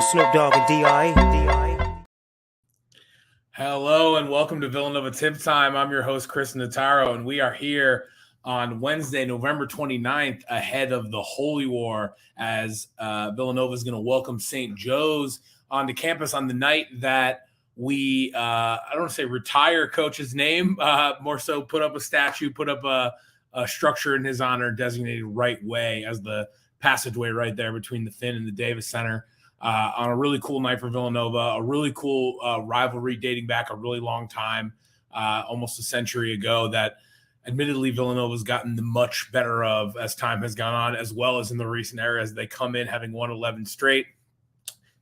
Unofficial Snoop Dogg and D.I. Hello and welcome to Villanova Tip Time. I'm your host, Chris Notaro, and we are here on Wednesday, November 29th, ahead of the Holy War, as Villanova is going to welcome St. Joe's onto campus on the night that we, I don't want to say retire coach's name, more so put up a statue, put up a structure in his honor designated right way as the passageway right there between the Finn and the Davis Center. On a really cool night for Villanova, a really cool rivalry dating back a really long time, almost a century ago, that admittedly Villanova's gotten the much better of as time has gone on, as well as in the recent era as they come in having won 11 straight.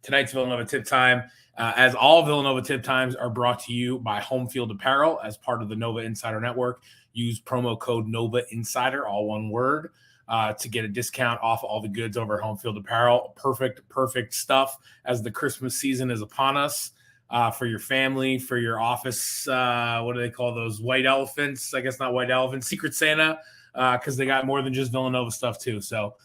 Tonight's Villanova Tip Time, as all Villanova Tip Times, are brought to you by Homefield Apparel as part of the Nova Insider Network. Use promo code Nova Insider, all one word, to get a discount off all the goods over at Homefield Apparel. Perfect stuff as the Christmas season is upon us, for your family, for your office. What do they call those? White elephants? I guess not white elephants. Secret Santa, because they got more than just Villanova stuff too. So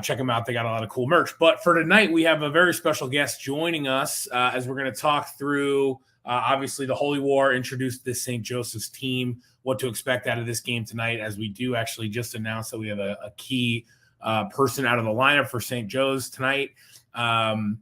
check them out. They got a lot of cool merch. But for tonight, we have a very special guest joining us as we're going to talk through, obviously, the Holy War, introduce this St. Joseph's team, what to expect out of this game tonight, as we do actually just announce that we have a key person out of the lineup for St. Joe's tonight. I'm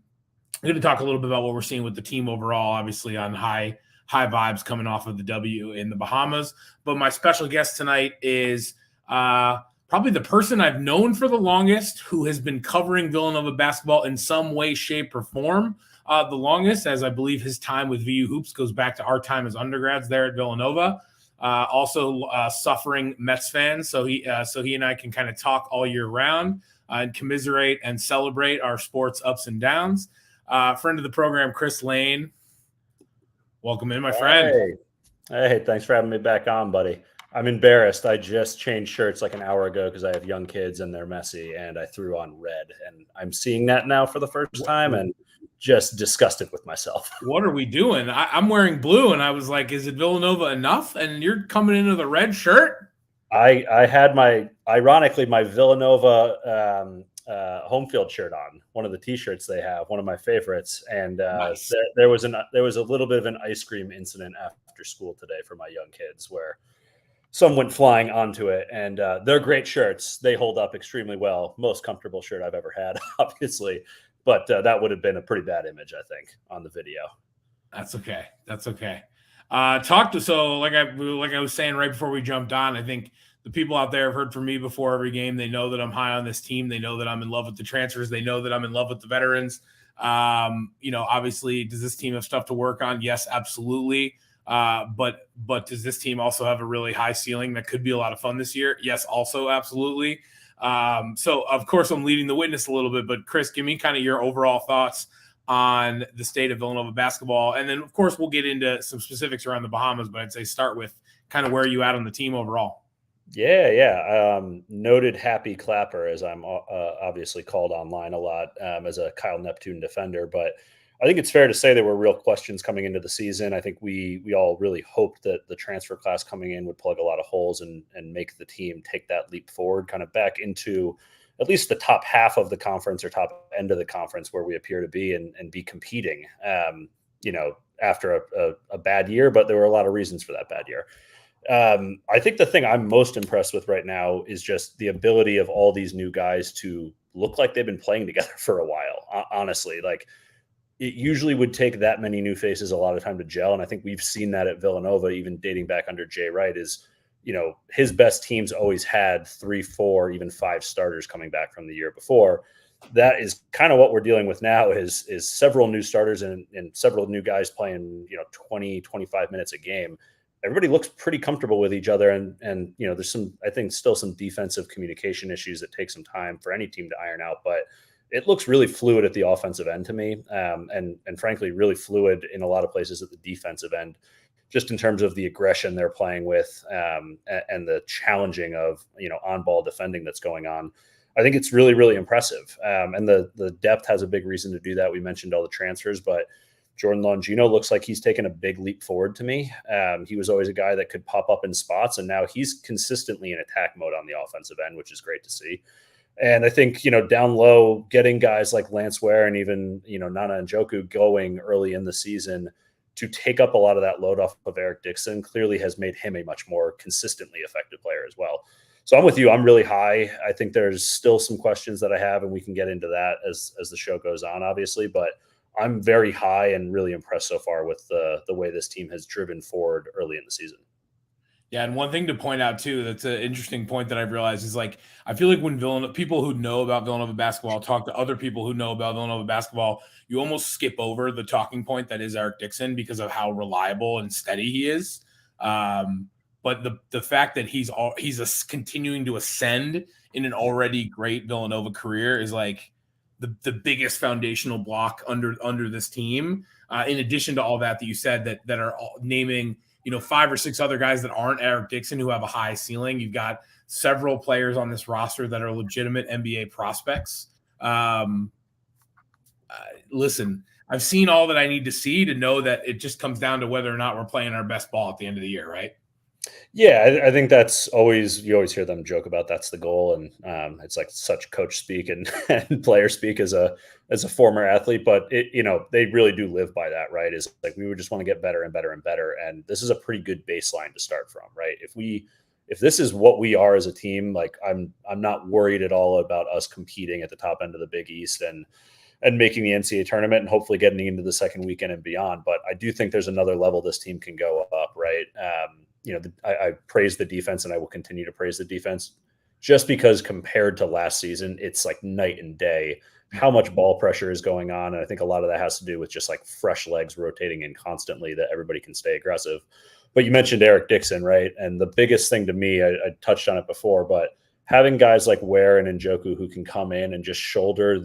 going to talk a little bit about what we're seeing with the team overall, obviously on high vibes coming off of the W in the Bahamas. But my special guest tonight is probably the person I've known for the longest who has been covering Villanova basketball in some way, shape, or form the longest, as I believe his time with VU Hoops goes back to our time as undergrads there at Villanova. Also suffering Mets fans, so he and I can kind of talk all year round and commiserate and celebrate our sports ups and downs. Friend of the program, Chris Lane. Welcome in, my friend. Hey, thanks for having me back on, buddy. I'm embarrassed. I just changed shirts like an hour ago because I have young kids and they're messy, and I threw on red, and I'm seeing that now for the first time and just disgusted with myself. What are we doing? I'm wearing blue, and I was like, is it Villanova enough? And you're coming into the red shirt? I had my Villanova Homefield shirt on, one of the T-shirts they have, one of my favorites, and nice. there was a little bit of an ice cream incident after school today for my young kids where some went flying onto it, and they're great shirts. They hold up extremely well. Most comfortable shirt I've ever had, obviously. But that would have been a pretty bad image, I think, on the video. That's okay. Like I was saying right before we jumped on, I think the people out there have heard from me before every game. They know that I'm high on this team. They know that I'm in love with the transfers. They know that I'm in love with the veterans. Obviously, does this team have stuff to work on? Yes, absolutely. But does this team also have a really high ceiling that could be a lot of fun this year? Yes, also absolutely. So of course I'm leading the witness a little bit, but Chris, give me kind of your overall thoughts on the state of Villanova basketball. And then of course we'll get into some specifics around the Bahamas, but I'd say start with kind of where you at on the team overall. Yeah. Noted happy clapper, as I'm obviously called online a lot as a Kyle Neptune defender, but I think it's fair to say there were real questions coming into the season. I think we all really hoped that the transfer class coming in would plug a lot of holes and make the team take that leap forward, kind of back into at least the top half of the conference or top end of the conference where we appear to be and be competing, after a bad year, but there were a lot of reasons for that bad year. I think the thing I'm most impressed with right now is just the ability of all these new guys to look like they've been playing together for a while. Honestly, like, it usually would take that many new faces a lot of time to gel. And I think we've seen that at Villanova, even dating back under Jay Wright, is, his best teams always had 3, 4, even 5 starters coming back from the year before. That is kind of what we're dealing with now is several new starters and several new guys playing, 20, 25 minutes a game. Everybody looks pretty comfortable with each other. And there's still some defensive communication issues that take some time for any team to iron out, but it looks really fluid at the offensive end to me, and frankly, really fluid in a lot of places at the defensive end, just in terms of the aggression they're playing with and the challenging of on-ball defending that's going on. I think it's really, really impressive, and the depth has a big reason to do that. We mentioned all the transfers, but Jordan Longino looks like he's taken a big leap forward to me. He was always a guy that could pop up in spots, and now he's consistently in attack mode on the offensive end, which is great to see. And I think, down low, getting guys like Lance Ware and even, Nana Njoku going early in the season to take up a lot of that load off of Eric Dixon clearly has made him a much more consistently effective player as well. So I'm with you. I'm really high. I think there's still some questions that I have, and we can get into that as the show goes on, obviously. But I'm very high and really impressed so far with the way this team has driven forward early in the season. Yeah, and one thing to point out too, that's an interesting point that I've realized is like I feel like when people who know about Villanova basketball talk to other people who know about Villanova basketball, you almost skip over the talking point that is Eric Dixon because of how reliable and steady he is. But the fact that he's continuing to ascend in an already great Villanova career is like the biggest foundational block under this team. In addition to all that you said that are all naming 5 or 6 other guys that aren't Eric Dixon who have a high ceiling. You've got several players on this roster that are legitimate NBA prospects. Listen, I've seen all that I need to see to know that it just comes down to whether or not we're playing our best ball at the end of the year, right? Yeah, I think you always hear them joke about that's the goal, and it's like such coach speak and, and player speak as a former athlete, but they really do live by that, right? Is like we would just want to get better and better and better, and this is a pretty good baseline to start from, right? If this is what we are as a team, like I'm not worried at all about us competing at the top end of the Big East and making the NCAA tournament and hopefully getting into the second weekend and beyond. But I do think there's another level this team can go up, right? I praise the defense, and I will continue to praise the defense just because compared to last season, it's like night and day how much ball pressure is going on. And I think a lot of that has to do with just like fresh legs rotating in constantly that everybody can stay aggressive. But you mentioned Eric Dixon, right? And the biggest thing to me, I touched on it before, but having guys like Ware and Njoku who can come in and just shoulder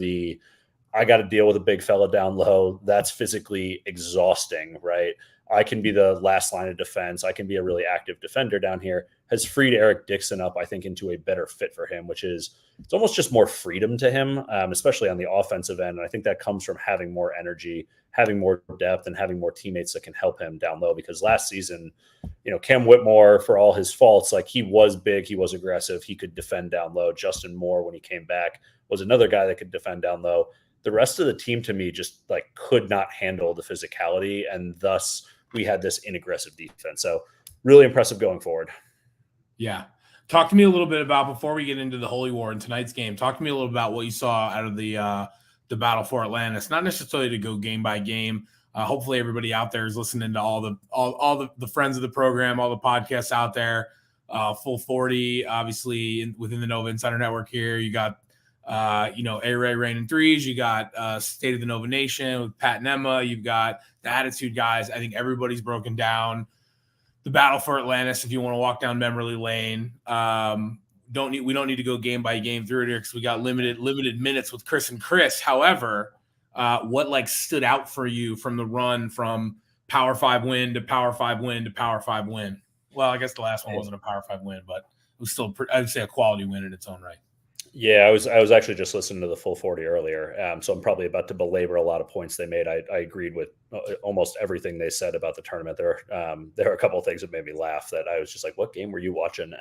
I got to deal with a big fella down low. That's physically exhausting, right? I can be the last line of defense. I can be a really active defender down here, has freed Eric Dixon up, I think, into a better fit for him, which is it's almost just more freedom to him, especially on the offensive end. And I think that comes from having more energy, having more depth, and having more teammates that can help him down low. Because last season, Cam Whitmore, for all his faults, like he was big, he was aggressive, he could defend down low. Justin Moore, when he came back, was another guy that could defend down low. The rest of the team, to me, just like could not handle the physicality, and thus we had this inaggressive defense. So really impressive going forward. Yeah. Talk to me a little bit about, before we get into the Holy War in tonight's game, talk to me a little about what you saw out of the battle for Atlantis. Not necessarily to go game by game. Hopefully everybody out there is listening to all the friends of the program, all the podcasts out there. Full 40, obviously within the Nova Insider Network here. You got A-Ray Rain and Threes. You got State of the Nova Nation with Pat and Emma. You've got the Attitude guys. I think everybody's broken down the battle for Atlantis. If you want to walk down memory lane, we don't need to go game by game through it here because we got limited minutes with Chris and Chris. However, what stood out for you from the run from Power 5 win to Power 5 win to Power 5 win? Well, I guess the last one wasn't a Power 5 win, but it was still, I would say, a quality win in its own right. Yeah, I was actually just listening to the full 40 earlier, so I'm probably about to belabor a lot of points they made. I agreed with almost everything they said about the tournament. There are a couple of things that made me laugh that I was just like, what game were you watching?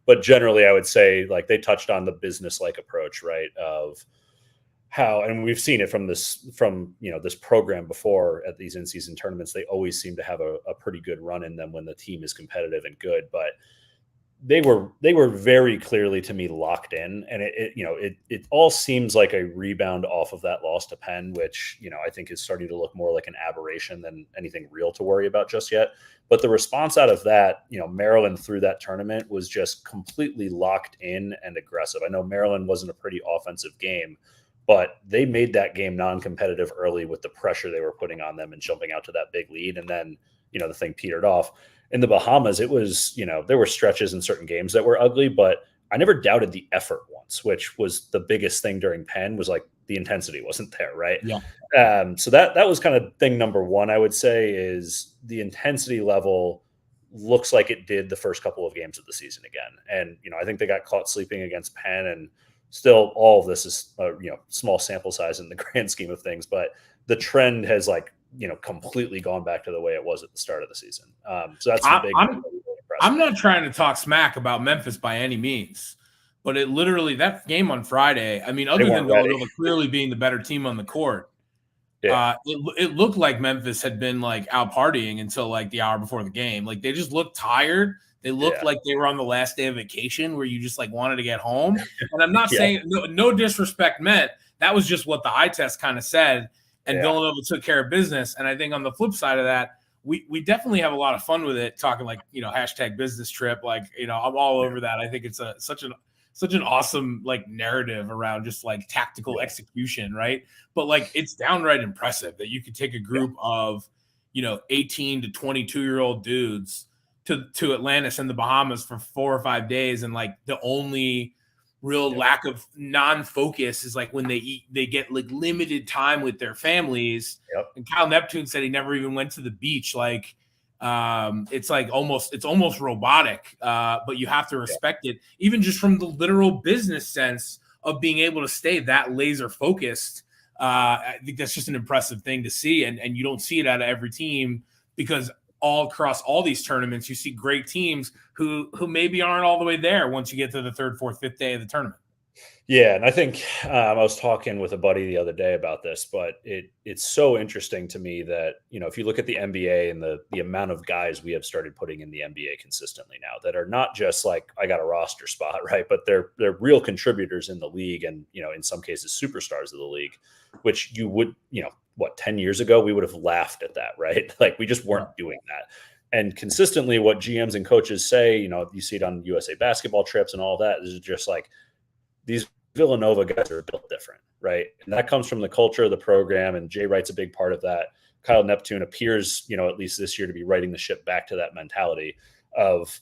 But generally, I would say they touched on the business-like approach, right, of how, and we've seen it from this program before at these in-season tournaments. They always seem to have a pretty good run in them when the team is competitive and good, but they were very clearly, to me, locked in, and it all seems like a rebound off of that loss to Penn, which I think is starting to look more like an aberration than anything real to worry about just yet. But the response out of that, Maryland through that tournament was just completely locked in and aggressive. I know Maryland wasn't a pretty offensive game, but they made that game non-competitive early with the pressure they were putting on them and jumping out to that big lead, and then the thing petered off. In the Bahamas, it was, there were stretches in certain games that were ugly, but I never doubted the effort once, which was the biggest thing during Penn, was like the intensity wasn't there, right? Yeah. So that was kind of thing number one, I would say, is the intensity level looks like it did the first couple of games of the season again. And, I think they got caught sleeping against Penn, and still all of this is, small sample size in the grand scheme of things, but the trend has completely gone back to the way it was at the start of the season. So that's the big. I'm not trying to talk smack about Memphis by any means, But it literally, that game on Friday, I mean, other than Villanova clearly being the better team on the court, it looked like Memphis had been like out partying until like the hour before the game. Like they just looked tired. They looked like they were on the last day of vacation where you just like wanted to get home. And I'm not saying no disrespect meant. That was just what the eye test kind of said. And Villanova took care of business. And I think on the flip side of that, we definitely have a lot of fun with it, talking like, hashtag business trip. Like, I'm all over that. I think it's such an awesome like narrative around just like tactical execution, right? But like it's downright impressive that you could take a group of 18 to 22-year-old dudes to Atlantis and the Bahamas for 4 or 5 days, and like the only real lack of non-focus is like when they get like limited time with their families. And Kyle Neptune said he never even went to the beach. Like it's almost robotic, but you have to respect it, even just from the literal business sense of being able to stay that laser focused. I think that's just an impressive thing to see, and you don't see it out of every team, because all across all these tournaments you see great teams who maybe aren't all the way there once you get to the 3rd, 4th, 5th day of the tournament. Yeah, and I think I was talking with a buddy the other day about this, but it's so interesting to me that, if you look at the NBA and the amount of guys we have started putting in the NBA consistently now that are not just like, I got a roster spot, right? But they're real contributors in the league, and, in some cases, superstars of the league, which you would, 10 years ago, we would have laughed at that, right? Like we just weren't doing that. And consistently what GMs and coaches say, you see it on USA basketball trips and all that, is just like, these Villanova guys are built different, right? And that comes from the culture of the program, and Jay Wright's a big part of that. Kyle Neptune appears, at least this year, to be writing the ship back to that mentality of,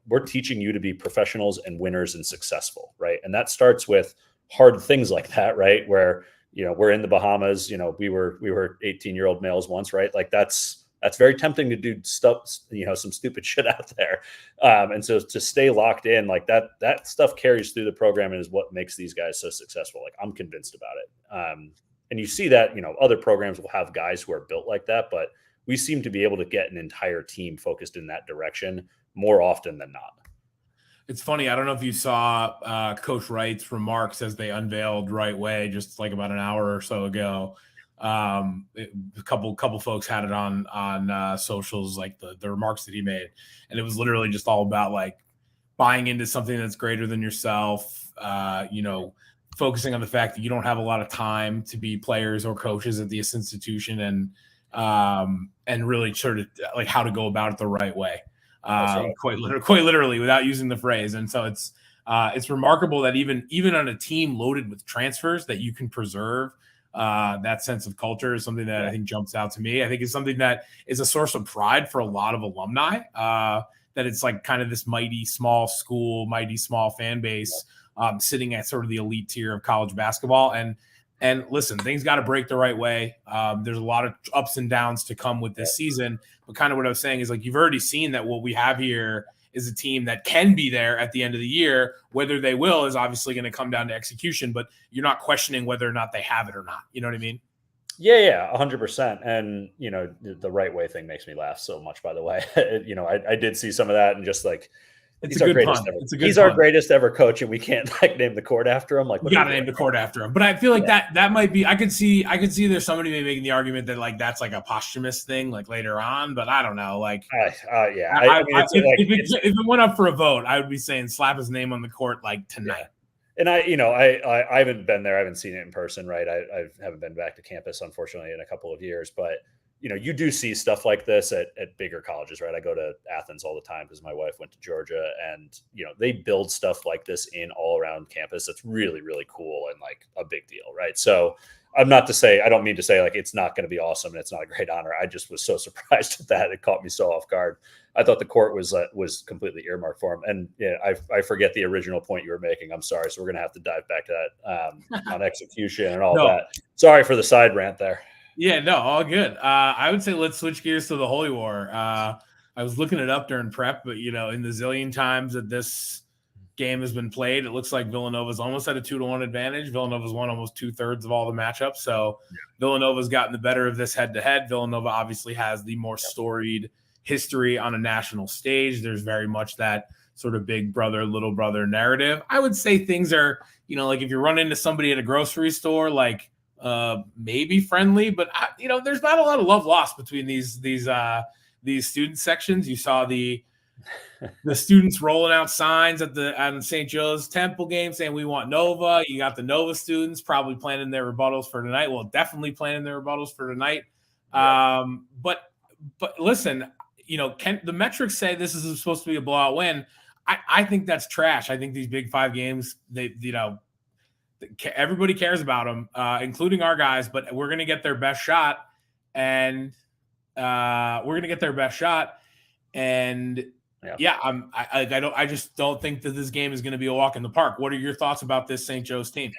we're teaching you to be professionals and winners and successful, right? And that starts with hard things like that, right? Where, we're in the Bahamas, we were 18-year-old males once, right? Like that's very tempting to do stuff, some stupid shit out there. And so to stay locked in like that stuff carries through the program and is what makes these guys so successful. Like I'm convinced about it. And you see that, other programs will have guys who are built like that, but we seem to be able to get an entire team focused in that direction more often than not. It's funny. I don't know if you saw Coach Wright's remarks as they unveiled Right Way just like about an hour or so ago. A couple folks had it on socials, like the remarks that he made, and it was literally just all about like buying into something that's greater than yourself. Focusing on the fact that you don't have a lot of time to be players or coaches at this institution, and really sort of like how to go about it the right way. Right. Quite literally, without using the phrase. And so it's remarkable that even on a team loaded with transfers, that you can preserve that sense of culture is something that I think jumps out to me. I think it's something that is a source of pride for a lot of alumni, that it's like kind of this mighty small school, mighty small fan base sitting at sort of the elite tier of college basketball. And listen, things got to break the right way. There's a lot of ups and downs to come with this season. But kind of what I was saying is like, you've already seen that what we have here is a team that can be there at the end of the year. Whether they will is obviously going to come down to execution, but you're not questioning whether or not they have it or not. You know what I mean? Yeah, 100%. And, the right way thing makes me laugh so much, by the way. I did see some of that and just like, he's our greatest ever coach, and we can't like name the court after him. Like, you gotta name the court after him. But I feel like that might be. I could see there's somebody maybe making the argument that like that's like a posthumous thing, like later on. But I don't know. Like, if it went up for a vote, I would be saying slap his name on the court like tonight. Yeah. And I haven't been there. I haven't seen it in person, right? I haven't been back to campus, unfortunately, in a couple of years. But you do see stuff like this at bigger colleges, right? I go to Athens all the time because my wife went to Georgia, and they build stuff like this in all around campus. That's really, really cool and like a big deal, right? So I don't mean to say like it's not going to be awesome and it's not a great honor. I just was so surprised at that. It caught me so off guard. I thought the court was completely earmarked for him. And I forget the original point you were making. I'm sorry. So we're going to have to dive back to that on execution and all that. Sorry for the side rant there. Yeah, no, all good. I would say let's switch gears to the Holy War. I was looking it up during prep, but in the zillion times that this game has been played, it looks like Villanova's almost at a 2-1 advantage. Villanova's won almost 2/3 of all the matchups. So Villanova's gotten the better of this head-to-head. Villanova obviously has the more storied history on a national stage. There's very much that sort of big brother, little brother narrative. I would say things are, like if you run into somebody at a grocery store, like maybe friendly, but there's not a lot of love lost between these student sections. You saw the students rolling out signs on St. Joe's Temple game saying we want Nova. You got the Nova students probably planning their rebuttals for tonight. Well, definitely planning their rebuttals for tonight. Yep. But listen, the metrics say this is supposed to be a blowout win. I think that's trash. I think these Big Five games, everybody cares about them, including our guys. But we're going to get their best shot, and I just don't think that this game is going to be a walk in the park. What are your thoughts about this St. Joe's team?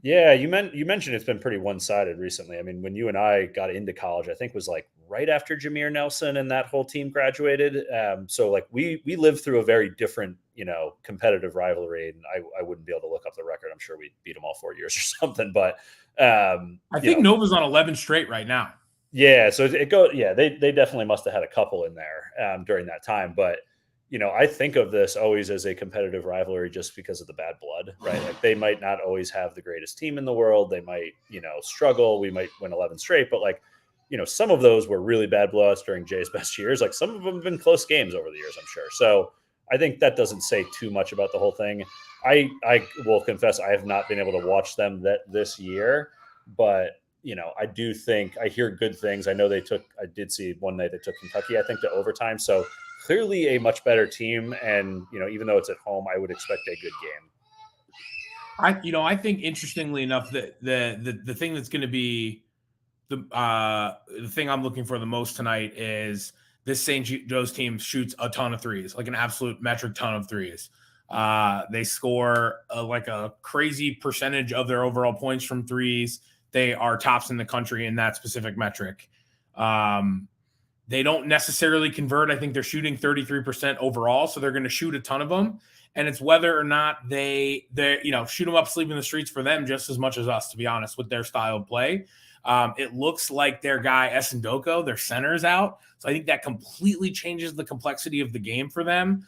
Yeah, you mentioned it's been pretty one-sided recently. I mean, when you and I got into college, I think was like right after Jameer Nelson and that whole team graduated. So like we lived through a very different, competitive rivalry, and I wouldn't be able to look up the record. I'm sure we beat them all 4 years or something. But I think Nova's on 11 straight right now. Yeah, so it goes. Yeah, they definitely must have had a couple in there during that time, but. I think of this always as a competitive rivalry just because of the bad blood, right? Like they might not always have the greatest team in the world. They might, struggle. We might win 11 straight, but like, some of those were really bad blowouts during Jay's best years. Like some of them have been close games over the years, I'm sure. So I think that doesn't say too much about the whole thing. I will confess I have not been able to watch them this year, but I do think I hear good things. I know I did see one night they took Kentucky, I think, to overtime. So clearly a much better team. And, even though it's at home, I would expect a good game. I think interestingly enough that the thing that's going to be the thing I'm looking for the most tonight is this St. Joe's team shoots a ton of threes, like an absolute metric ton of threes. They score like a crazy percentage of their overall points from threes. They are tops in the country in that specific metric. They don't necessarily convert. I think they're shooting 33% overall, so they're going to shoot a ton of them. And it's whether or not they shoot them up, sleep in the streets for them just as much as us, to be honest, with their style of play. It looks like their guy Essendoko, their center's out. So I think that completely changes the complexity of the game for them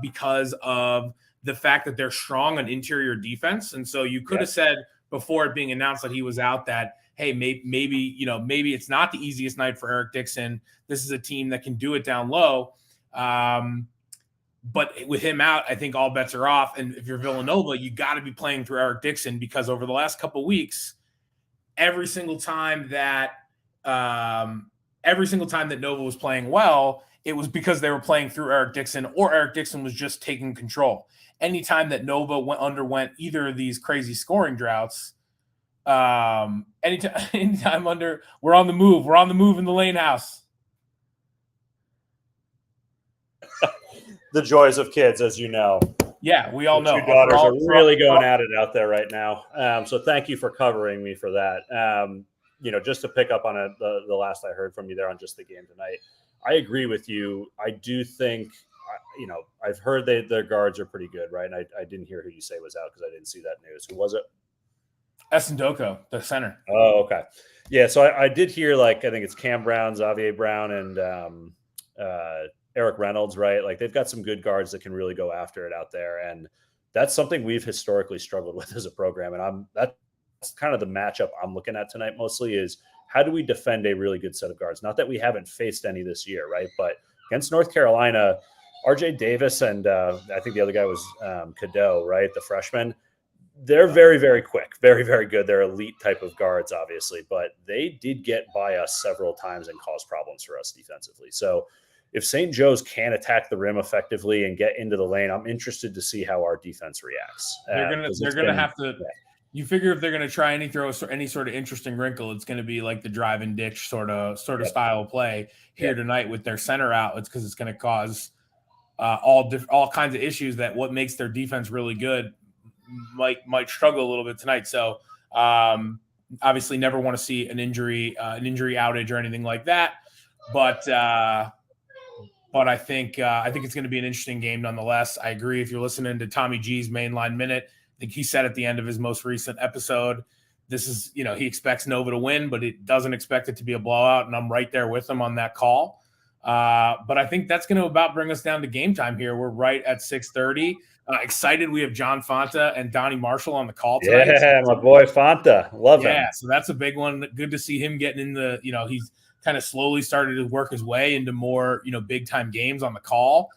because of the fact that they're strong on interior defense. And so you could have said before it being announced that he was out that, hey, maybe it's not the easiest night for Eric Dixon. This is a team that can do it down low. But with him out, I think all bets are off. And if you're Villanova, you got to be playing through Eric Dixon because over the last couple of weeks, every single time that Nova was playing well, it was because they were playing through Eric Dixon or Eric Dixon was just taking control. Anytime that Nova underwent either of these crazy scoring droughts, anytime under, we're on the move in the Lane house. The joys of kids, as you know. Yeah, we all know. Two daughters are really going at it out there right now. So thank you for covering me for that. Just to pick up on the last I heard from you there on just the game tonight, I agree with you. I do think, I've heard their guards are pretty good, right? And I didn't hear who you say was out because I didn't see that news. Who was it? Essendoko, the center. Oh, okay. Yeah, so I did hear, I think it's Cam Brown, Xavier Brown, and Eric Reynolds, right? Like they've got some good guards that can really go after it out there. And that's something we've historically struggled with as a program. And that's kind of the matchup I'm looking at tonight mostly is how do we defend a really good set of guards? Not that we haven't faced any this year, right? But against North Carolina, RJ Davis and I think the other guy was Cadeau, right? The freshman. They're very, very quick, very, very good. They're elite type of guards, obviously, but they did get by us several times and cause problems for us defensively. So if St. Joe's can attack the rim effectively and get into the lane, I'm interested to see how our defense reacts. They're gonna have to. Yeah. You figure if they're going to try throw any sort of interesting wrinkle, it's going to be like the drive and ditch sort of style of play here tonight with their center out. It's because it's going to cause all kinds of issues that what makes their defense really good might struggle a little bit tonight. So obviously never want to see an injury outage or anything like that. But I think it's going to be an interesting game nonetheless. I agree. If you're listening to Tommy G's Mainline Minute, I think he said at the end of his most recent episode, this is, he expects Nova to win, but it doesn't expect it to be a blowout. And I'm right there with him on that call. But I think that's going to about bring us down to game time here. We're right at 6:30. Excited. We have John Fonta and Donnie Marshall on the call tonight. Yeah, my boy Fonta. Love him. Yeah, so that's a big one. Good to see him getting in the, he's kind of slowly started to work his way into more, big time games on the call.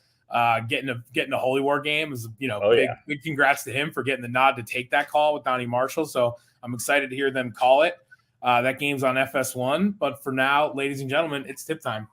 Getting a Holy War game is, big congrats to him for getting the nod to take that call with Donnie Marshall. So I'm excited to hear them call it. That game's on FS1. But for now, ladies and gentlemen, it's tip time.